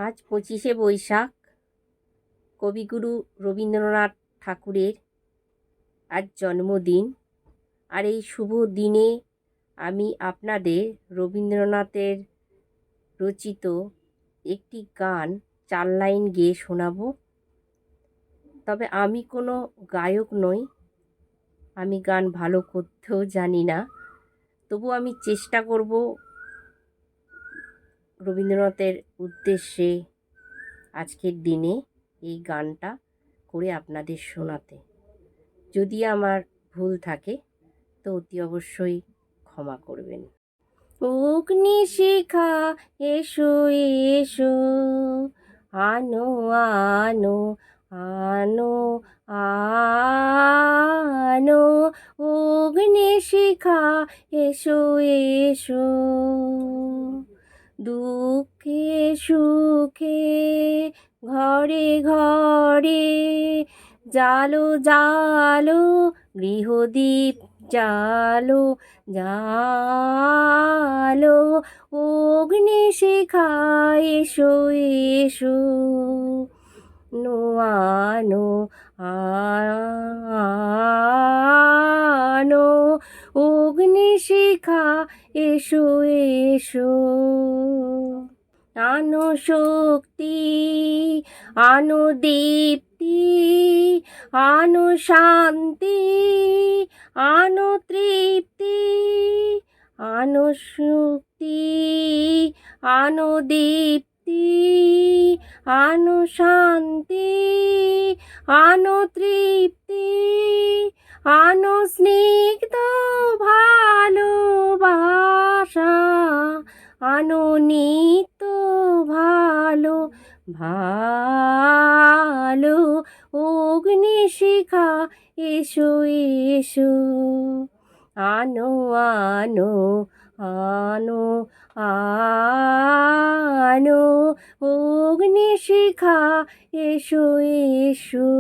আজ 25শে বৈশাখ, কবিগুরু রবীন্দ্রনাথ ঠাকুরের আজ জন্মদিন। আর এই শুভ দিনে আমি আপনাদের রবীন্দ্রনাথের রচিত একটি গান 4 লাইন গেয়ে শোনাবো। তবে আমি কোনো গায়ক নই, আমি গান ভালো করতেও জানি না, তবু আমি চেষ্টা করব রবীন্দ্রনাথের উদ্দেশ্যে আজকের দিনে এই গানটা করে আপনাদের শোনাতে। যদি আমার ভুল থাকে তো অতি অবশ্যই ক্ষমা করবেন। অগ্নিশিখা এসো এসো, আনো আনো আনো আনো, অগ্নিশিখা এসো এসো, দুঃখে সুখে ঘরে ঘরে জালো জালো, গৃহদীপ জালো জালো, অগ্নিশিখা এসো এসো, আনো আনো, অগ্নিশিখা এসো এসো, আনো শক্তি আনো দীপ্তি, আনো শান্তি আনো তৃপ্তি, আনো শক্তি আনো দীপ্তি, আনো শান্তি আনো তৃপ্তি, আনো স্নিগ্ধ ভালোবাসা, আনো নিত্য ভালো ভালো, অগ্নিশিখা এসো এসো, আনো আনো আনো আনো, অগ্নিশিখা এসো এসো।